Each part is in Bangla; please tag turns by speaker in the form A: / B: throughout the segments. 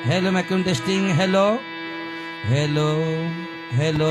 A: हेलो मैकून testing hello hello hello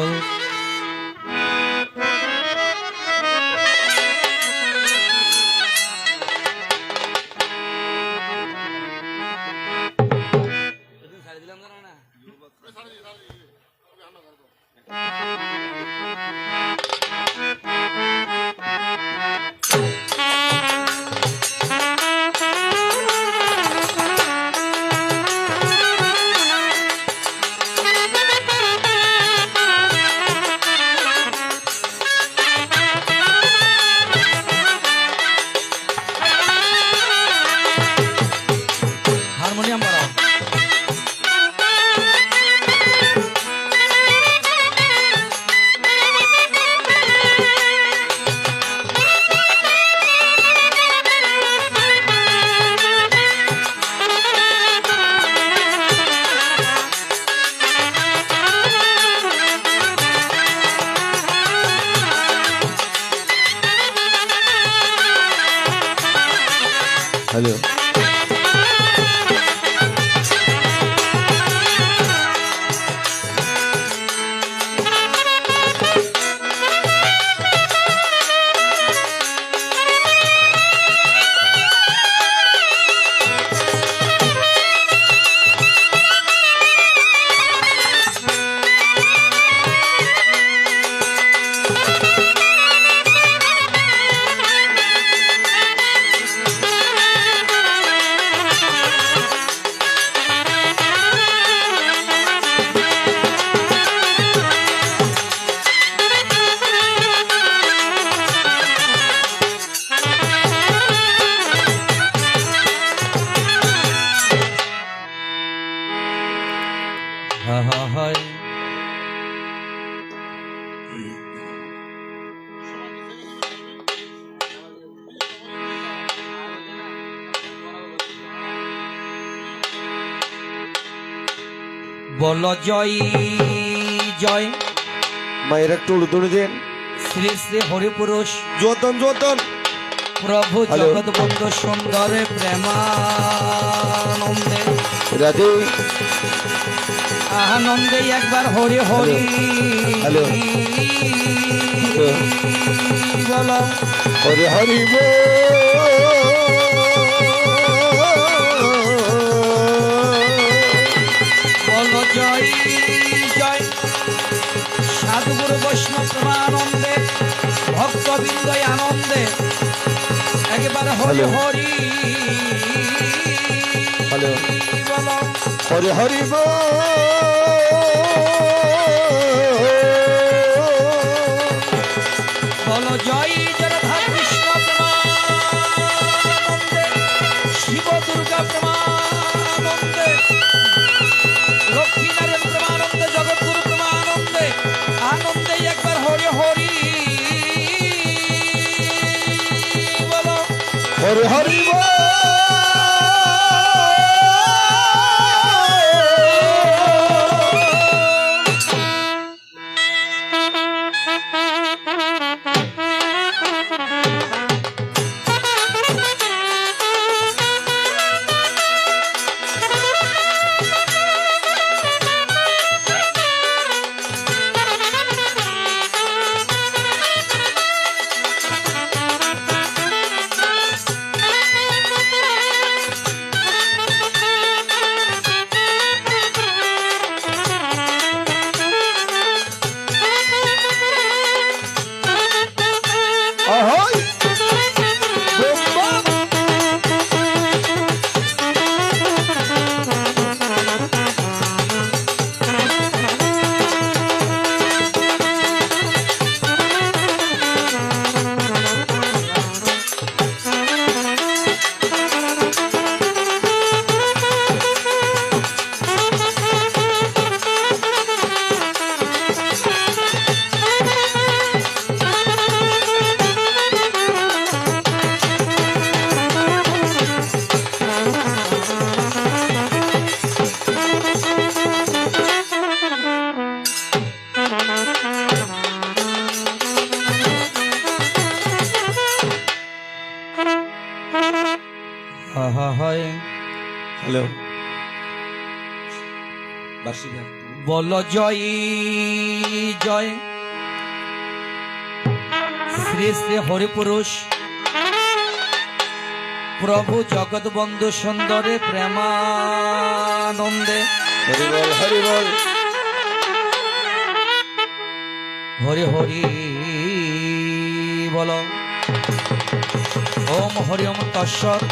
A: harmonium बजाओ
B: हेलो
A: हा हा हाय बोलो जय जय
B: मायर एक टोलू तोड़ देन
A: श्री श्री हरिपुरुष
B: जोतन जोतन
A: प्रभु
B: हेलो।
A: जगत बंधु सुंदर प्रेमानंदे
B: राधे
A: आनंदे एक बार हरि हरि
B: हेलो।
A: बोलो
B: हरे हरि
A: बोलो जय जय साधुगुरु वैष्णव प्रेमानंदे भक्तबिंद आनंदे एक बार हरि
B: हेलो।
A: हरि
B: हेलो।
A: बोलो
B: हरे हरि
A: बोलो जय राधा कृष्ण प्रेमानंदे शिव दुर्गा प्रेमानंदे लक्ष्मी नारायण प्रेमानंदे जगत गुरु प्रेमानंदे आनंदे एक बार हरि हरि बोलो
B: हरे हरि ahoy bomba
A: হয়
B: हेलो
A: বার্ষিকা বল জয় জয় শ্রী শ্রী হরিপুরুষ প্রভু জগৎ বন্ধু সুন্দরে প্রেমানন্দে
B: হরি বল হরি বল
A: হরি হরি বল ওম হরি ওম তৎসৎ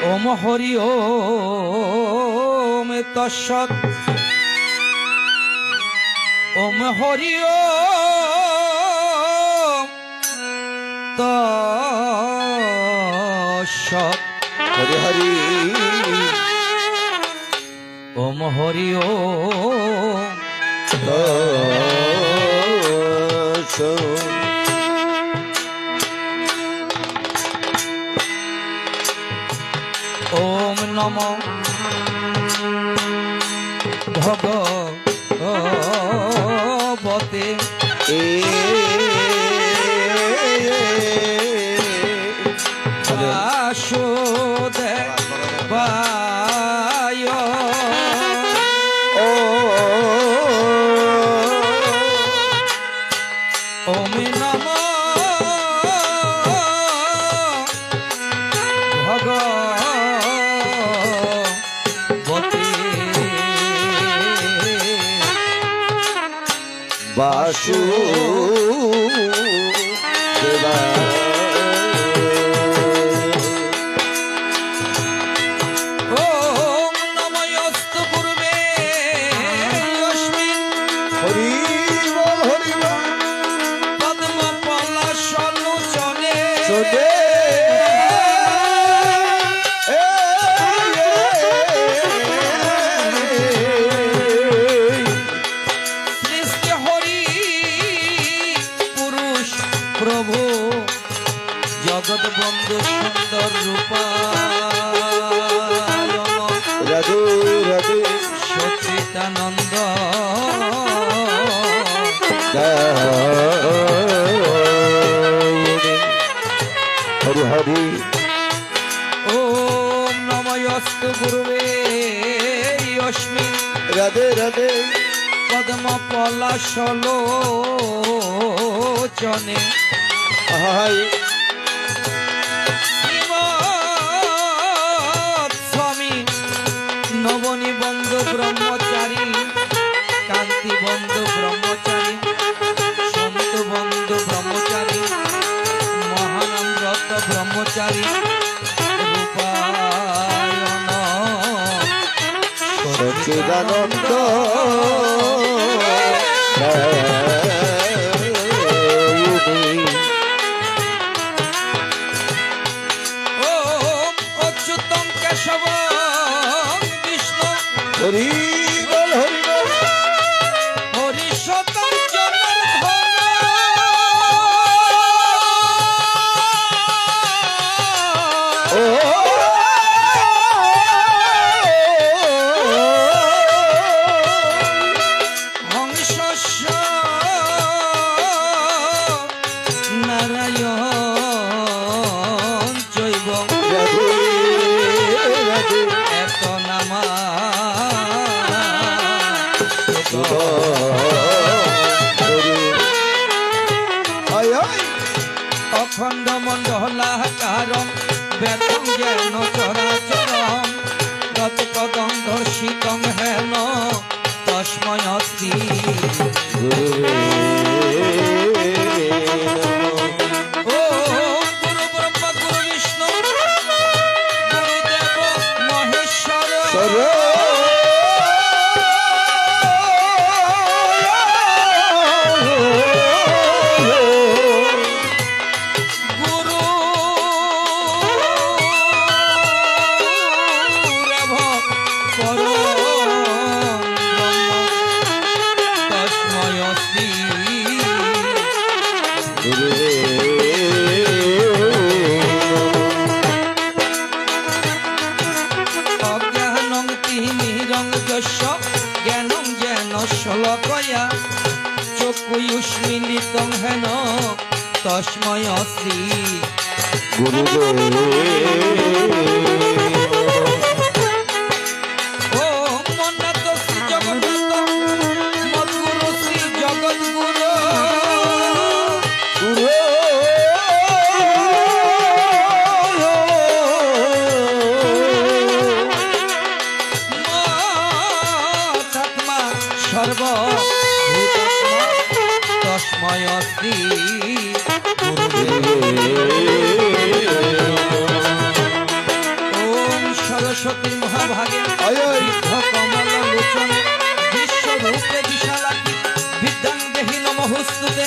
A: ওম হরি ওম তৎসৎ ওম হরি ওম তৎসৎ
B: হরি হরি
A: ওম হরি ওম
B: তৎসৎ।
A: ওম নম ভগবতে বাসুদেবায় ওম নম ভগবতে
B: বাসু
A: ওম নমস্তে গুরুবে অস্মিন
B: হরি বল হরি বল
A: পদ্ম পলাশলোচনে
B: চলে
A: সৃষ্টি হরি পুরুষ প্রভু জগৎ বন্ধু সুন্দর রূপায়ণ
B: রাধে রাধে
A: সচিতানন্দ
B: হরি হরি
A: ওম নমস্তে গুরুবে অস্মিন
B: রাধে রাধে
A: পদ্ম পলাশলোচনে
B: হাই
A: স্বামী নবনী বন্ধু ব্রহ্মচারী কান্তি বন্ধু ব্রহ্মচারী সন্তু বন্ধু ব্রহ্মচারী মহানম্রত ব্রহ্মচারী রূপায়ণ
B: সচিদানন্দ
A: ওম অচ্যুতং কেশব বিষ্ণু
B: হরি বল হরি বল
A: হরিশতং জনার্দন
B: ও
A: হংসস্য নারায়ণ জৈব
B: রাধে রাধে
A: এত নামা
B: আয় আয়
A: অখণ্ড মণ্ডলাকারম বেদং জ্ঞান চরাচরম তৎপদং দর্শিতং হেন তস্ময় শ্রী ও গুরু ব্রহ্মা গুরু বিষ্ণু গুরুদেব মহেশ্বর গুরু রেভ পর তস্ময় শ্রী অজ্ঞানং তিমিরং যস্য জ্ঞানং জ্ঞান শ্লোকয়া চক্ষুষ্মিলিতং হেন তস্ময় শ্রী ও মন শ্রী গুরুদেব। ওম সরস্বতী মহাভাগে
B: আয় আয়।
A: বৃদ্ধ কমল লোচনে বিশ্বরূপে বিশালাকি বিদ্যাং দেহি নমঃস্তুতে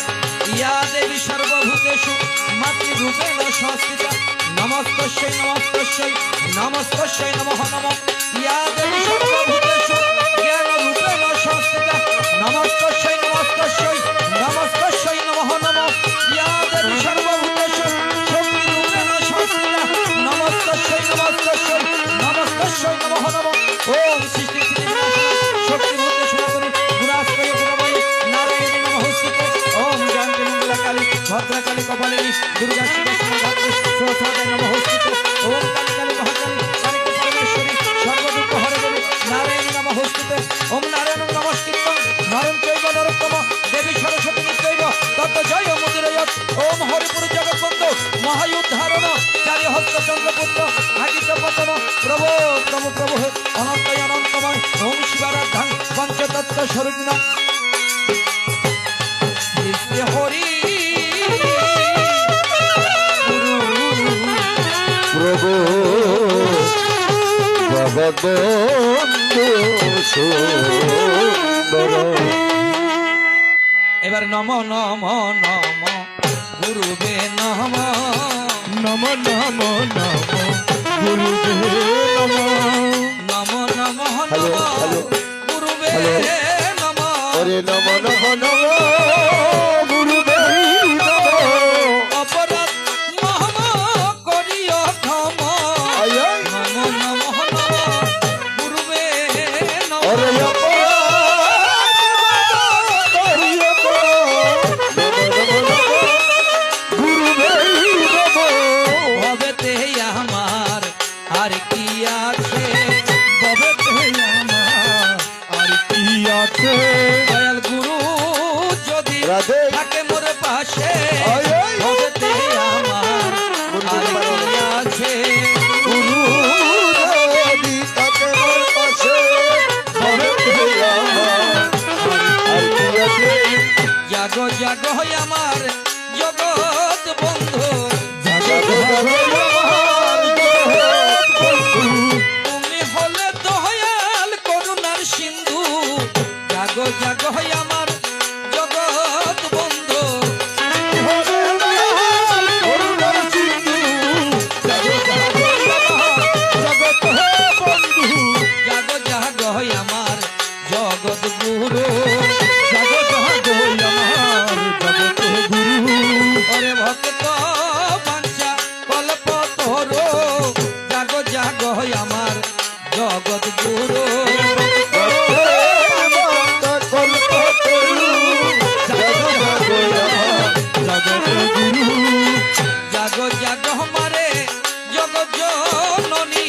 A: ইয়া দেবী সর্বভূতেষু মাতৃরূপেণ সংস্থিতা নমস্তস্যৈ নমস্তস্যৈ নমস্তস্যৈ নমঃ নমঃ ইয়া দেবী সর্বভূতেষু জ্ঞানরূপেণ সংস্থিতা নমস্তস্যৈ নমস্তস্যৈ নমস্তস্যৈ নমঃ নমঃ ইয়া দেবী সর্বভূতেষু শক্তিরূপেণ সংস্থিতা নমস্তস্যৈ নমস্তস্যৈ নমস্তস্যৈ নমঃ নমঃ ওম সৃষ্টি স্থিতি বিনাশায় শক্তিভূতে সনাতনী গুণাশ্রয় গুণময়ী নারায়ণী নমঃস্তুতে ওম জানকী মঙ্গলা কালী ভদ্রকালী কপালিনী দুর্গা শিবা সমাধাত্রী সরস্বতী নমঃস্তুতে ওম কালী কালী মহাকালী কালীকে পরমেশ্বরী সর্বদুঃখ হরে দেবী নারায়ণী নমঃস্তুতে ওম নারায়ণ নমস্কৃত্যং নরং চৈব নরোত্তম দেবী সরস্বতী নিত্যৈব তত জয় মুদিরয়ৎ ওম হরিপুর জগৎবন্ধু মহায়ুদ্ধারণ চারি হস্ত চন্দ্রপুত্র আগিত পতন প্রভু প্রভু প্রভু অনন্তয় অনন্তময় ওম শিবারাধ্যাং পঞ্চতত্ত্ব স্বরূপিণা শ্রী শ্রী হরি গুরু
B: প্রভু জগৎবন্ধু সুন্দর।
A: এবার নম নম নম গুরুবে নম
B: নম নম নম গুরুদেব নম।
A: নম নম
B: হ্যালো,
A: নম
B: হ্যালো,
A: গুরুবে
B: হ্যালো।
A: নম
B: ওরে নম নম নম গুরুদেব নম।
A: অপরাধ মহম করিও ক্ষম
B: আয় আয়।
A: নম নম নম গুরুবে নম
B: ওরে অপরাধ করিও নম নম নম গুরুদেব নম।
A: ভবেতে আমার আর কি আছে ভবেতে আমার
B: আর কি আছে
A: দয়াল গুরু যদি
B: রাধে।
A: থাকে মোর পাশে
B: আয় আয়।
A: ভবেতে আমার আর কি আছে
B: গুরু যদি থাকে মোর পাশে ভবেতে আমার আর কি আছে।
A: জাগো জাগো হয় আমার জগৎ বন্ধু
B: জগৎ আমার জগৎবন্ধু।
A: তুমি হলে দয়াল করুণার সিন্ধু জাগো জাগো হয় আমার জগৎ বন্ধু
B: করুণার সিন্ধু। জগৎ জগৎবন্ধু।
A: জাগো জাগো হয় আমার জগৎ গুরু
B: জগৎ আমার জগৎগুরু।
A: ওরে ভক্ত বাঞ্ছা কল্প তোরো জাগো জাগো হয় আমার জগৎ গুরু জাগো জাগো মারে জগৎ জননী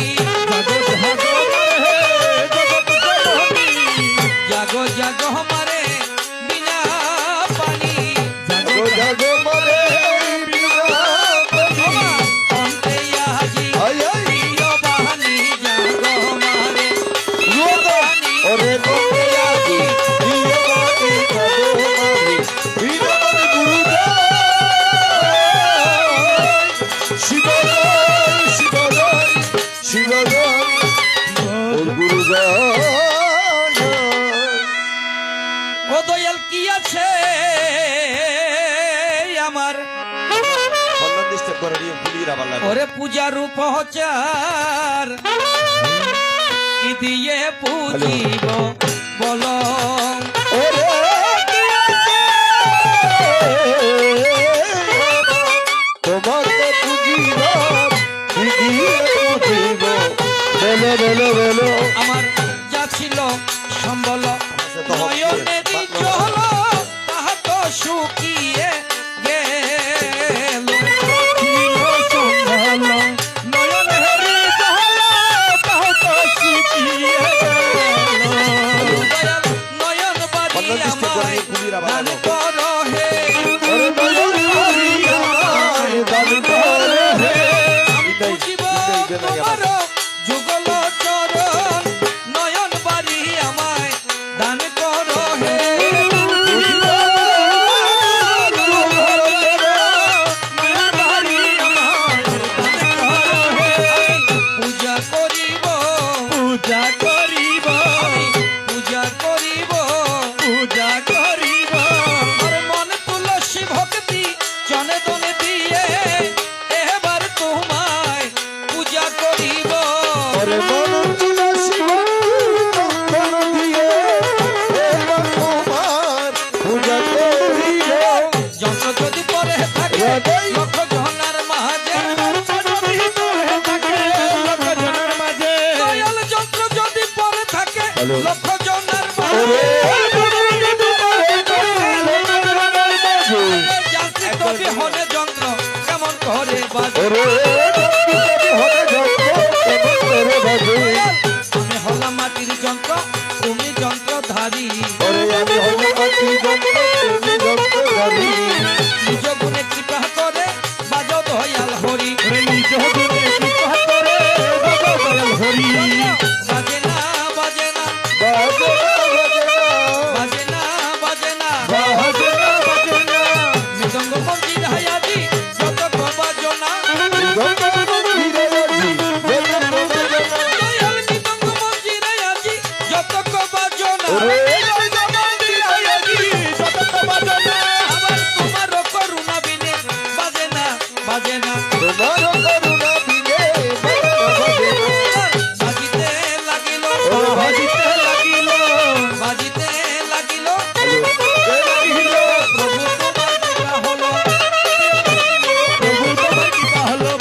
A: জাগো জাগো মারে বিনা পানি অন্তে আজি প্রিয় বাহানি জাগো মারে ও দয়াল কি আছে আমার ওরে পূজা রূপ হচার কি দিয়ে পুজিব বল
B: তোমার বেলো বেলো
A: আমার যা ছিল সম্বল নয়নেরই জল তাহা তো শুকিয়ে গেল দয়াল নয়ন বাড়ি আমায় দান করো হে বুঝিব তোমার যুগল চরণ নয়ন বাড়ি আমায় দান করো হে করিব
B: পূজা করিব
A: আমি পূজা করিব
B: পূজা করিব
A: আর মন তুলসী ভক্তি জনে দনে দিয়ে এবার তোমায় পূজা করিব
B: ওরে মন তুলসী ভক্তি দিয়ে এবার তোমার পূজা করিব
A: যন্ত্র যদি পরে থাকে
B: হৃদয়
A: লক্ষ জনার মাঝে দয়াল যন্ত্র যদি পরে থাকে
B: হ্যালো।
A: লক্ষ জনার
B: ওরে
A: মাঝে যান্ত্রিক কবি হনে যন্ত্র কেমন করে বাজে
B: ওরে হবে যন্ত্র কেমন করে বাজে
A: আমি হলাম মাটির যন্ত্র তুমি যন্ত্রধারী
B: ওরে আমি হলো মাটি যন্ত্র তুমি যন্ত্রধারী
A: নিজ গুণে কৃপা করে বাজাও দয়াল হরি
B: ওরে নিজ গুণে কৃপা করে বাবা দয়াল হরি
A: বাজে না বাজে না
B: বাজে
A: বাজে না বাজে না
B: বাজে বাজে
A: মৃদঙ্গ মন্দির হায়াজি যত বাজনা দয়াল মৃদঙ্গ মন্দির হায়াজি যত বাজনা আবার তোমার করুণা বিনে বাজে না বাজে না বাজিতে লাগিল বাজিতে লাগিল প্রভু তোমার কৃপা হলো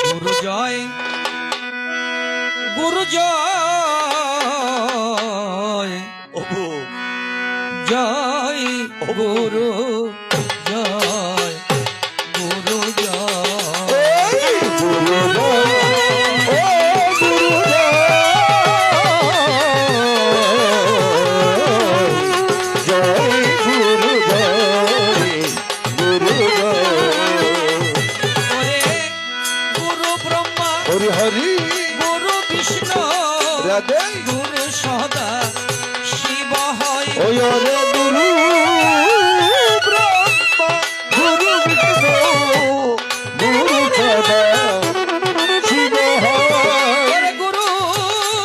A: গুরু জয় গুরু জয় জয় গুরু জয় গুরু জয় ওরে গুরু ব্রহ্মা
B: হরি হরি
A: গুরু বিষ্ণু
B: রাধে
A: গুরু সদা শিব হয়
B: ওই রে গুরু ব্রহ্মা গুরু বিষ্ণু গুরু সদা শিব হয়
A: ওরে গুরু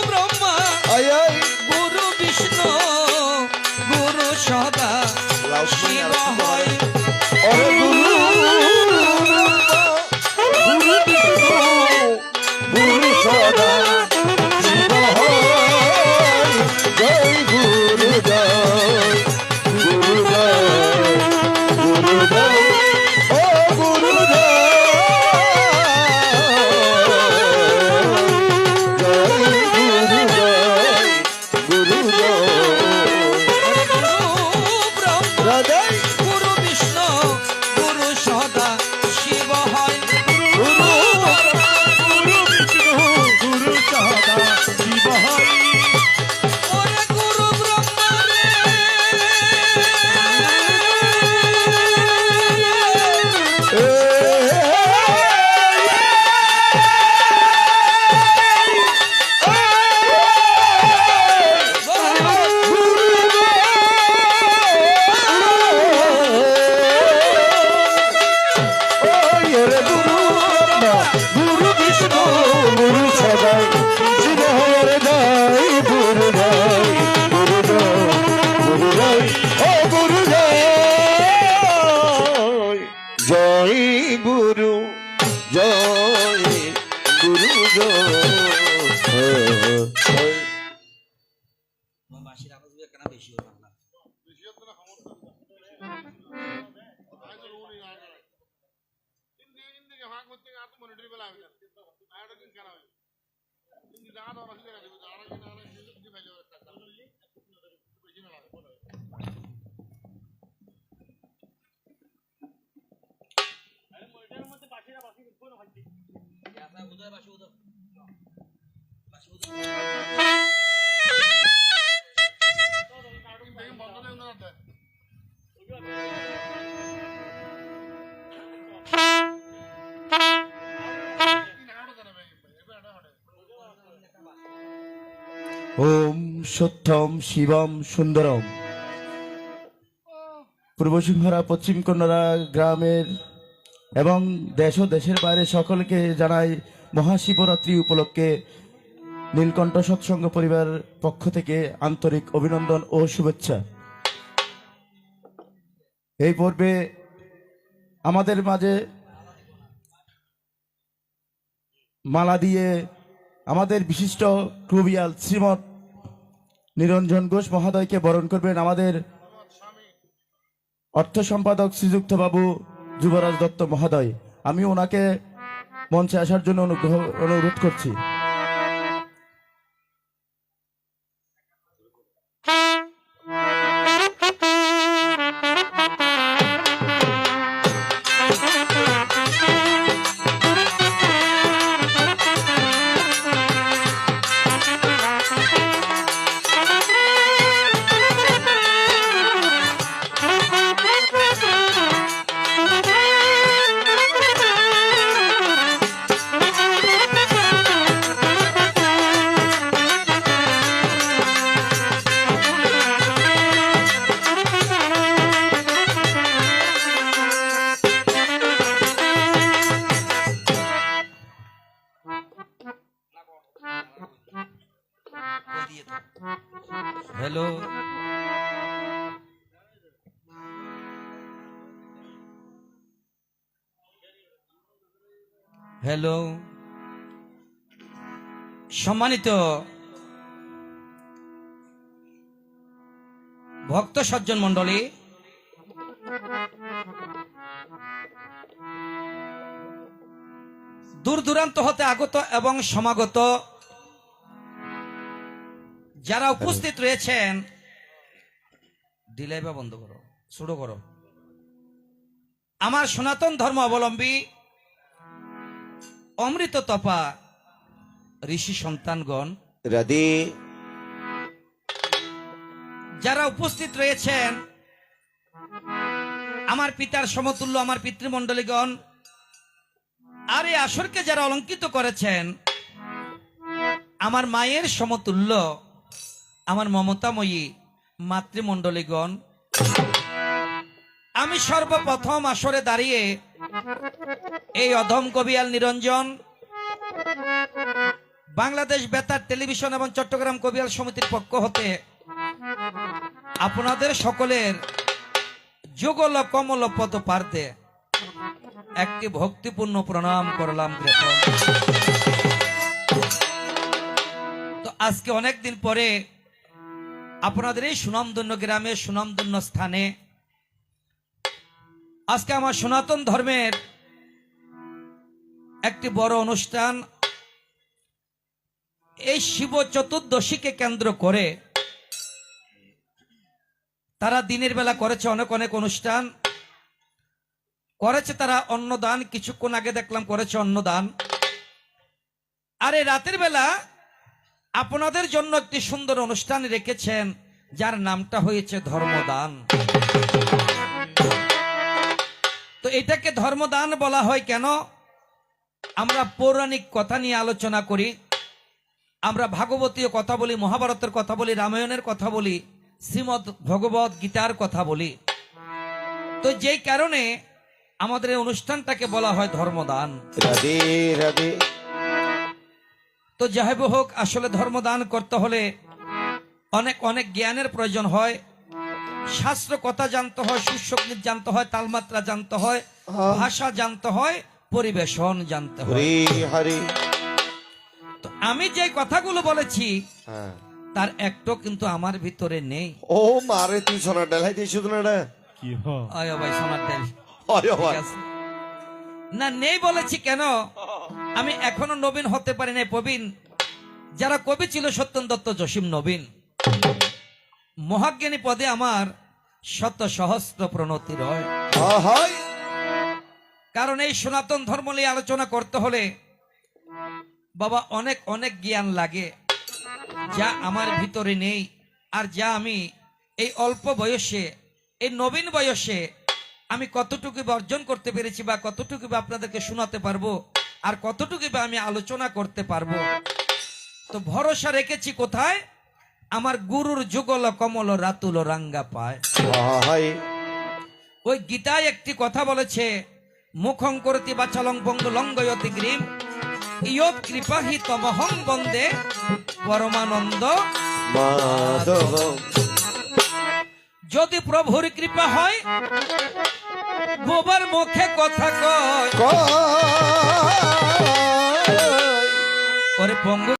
A: ব্রহ্মা
B: আয় আয়
A: গুরু বিষ্ণু গুরু সদা শিব হয়
B: ওরে গুরু ব্রহ্মা গুরু বিষ্ণু গুরু সদা শিব হয় জয় গুরু জয় গুরু জয় গুরু জয় ও গুরু জয় জয় গুরু জয় গুরু জয়
A: ওরে গুরু ব্রহ্মা
B: রাধে
A: গুরু বিষ্ণু গুরু সদা শিব হয়
B: গুরু গুরু বিষ্ণু গুরু সদা শিব হয়
A: ওরে গুরু ব্রহ্মা রে
B: গুরু বিষ্ণু গুরু সদাই শিব হরে জয় গুরু জয় গুরু জয় গুরু জয় ও গুরু জয় জয় গুরু জয় গুরু জয়
A: বাঁশির আওয়াজ কেন বেশি হলো না
B: ওম সত্যম শিবম সুন্দরম। পূর্ব সিংহরা পশ্চিম কন্যা গ্রামের এবং দেশ ও দেশের বাইরে সকলকে জানাই মহাশিবরাত্রি উপলক্ষে নীলকণ্ঠ সৎসঙ্গ পরিবার পক্ষ থেকে আন্তরিক অভিনন্দন ও শুভেচ্ছা। এই পর্বে আমাদের মাঝে মালা দিয়ে আমাদের বিশিষ্ট ক্লুবিয়াল শ্রীমৎ নিরঞ্জন ঘোষ মহোদয়কে বরণ করবেন আমাদের অর্থ সম্পাদক শ্রীযুক্ত বাবু যুবরাজ দত্ত মহোদয়। আমি ওনাকে মঞ্চে আসার জন্য অনুরোধ করছি।
A: হ্যালো, হ্যালো, সম্মানিত ভক্ত সজ্জন মণ্ডলী, দূর দূরান্ত হতে আগত এবং সমাগত যারা উপস্থিত রয়েছেন, ডিলাই বা বন্ধ করো, শুরু করো। আমার সনাতন ধর্ম অবলম্বী অমৃত তপা ঋষি সন্তানগণ,
B: রাধে
A: যারা উপস্থিত রয়েছেন, আমার পিতার সমতুল্য আমার পিতৃমণ্ডলীগণ, আর এই আসরকে যারা অলঙ্কিত করেছেন, আমার মায়ের সমতুল্য আমার মমতাময়ী মাতৃমণ্ডলীগণ, আমি সর্বপ্রথম আসরে দাঁড়িয়ে এই অধম কবিয়াল নিরঞ্জন বাংলাদেশ বেতার টেলিভিশন এবং চট্টগ্রাম কবিয়াল সমিতির পক্ষ হতে আপনাদের সকলের যুগল কমল পদ পার্তে একটি ভক্তিপূর্ণ প্রণাম করলাম জ্ঞাপন। তো আজকে অনেকদিন পরে আপনাদের এই সুনামধন্য গ্রামে সুনামধন্য স্থানে আজকে আমার সনাতন ধর্মের একটি বড় অনুষ্ঠান, এই শিব চতুর্দশীকে কেন্দ্র করে তারা দিনের বেলা করেছে অনেক অনেক অনুষ্ঠান করেছে, তারা অন্নদান, কিছুক্ষণ আগে দেখলাম করেছে অন্নদান, আর এই রাতের বেলা আপনাদের জন্য একটি সুন্দর অনুষ্ঠান রেখেছেন যার নামটা হয়েছে ধর্মদান। তো এটাকে ধর্মদান বলা হয় কেন? আমরা পৌরাণিক কথা নিয়ে আলোচনা করি, আমরা ভাগবতীয় কথা বলি, মহাভারতের কথা বলি, রামায়ণের কথা বলি, শ্রীমদ্ ভগবত গীতার কথা বলি। তো যেই কারণে আমাদের এই অনুষ্ঠানটাকে বলা হয় ধর্মদান।
B: রাধে রাধে।
A: তো যাই হোক, আসলে ধর্মদান করতে হলে অনেক অনেক জ্ঞানের প্রয়োজন হয়, শাস্ত্র কথা জানতে হয়, সুসংগীত জানতে হয়, তালমাত্রা জানতে হয়, ভাষা জানতে হয়, পরিবেশন জানতে হয়। তো আমি যে কথাগুলো বলেছি তার একটু কিন্তু আমার ভিতরে নেই।
B: ও মারে তুই সোনা ডালাই দিস না
C: কি
A: আয় ভাই, সোনার তেল
B: হয়
A: ঠিক আছে। না নেই বলেছি কেন? আমি এখনো নবীন হতে পারি নাই, প্রবীণ। যারা কবি ছিল সত্যেন দত্ত, জসীম নবীন, মহাজ্ঞানী পদে আমার শত সহস্র প্রণতি রয়। কারণ এই সনাতন ধর্ম নিয়ে আলোচনা করতে হলে বাবা অনেক অনেক জ্ঞান লাগে, যা আমার ভিতরে নেই, আর যা আমি এই অল্প বয়সে, এই নবীন বয়সে আমি কতটুকু অর্জন করতে পেরেছি, বা কতটুকু আপনাদেরকে শোনাতে পারবো, আর কতটুকু আমি আলোচনা করতে পারবো। তো ভরসা রেখেছি কোথায়? আমার গুরুর যুগল কমল রাতুল রাঙ্গা পায়।
C: হয়
A: ওই গীতায় একটি কথা বলেছে, মুখং করতি বাচালং পঙ্গু লঙ্গয়তি গ্রীম ইয়ৎ কৃপাহি তমহং বন্দে পরমানন্দ।
C: মাধব
A: যদি প্রভুর কৃপা হয় গোবার মুখে কথা কয়,
C: কয়
A: ওরে পঙ্গু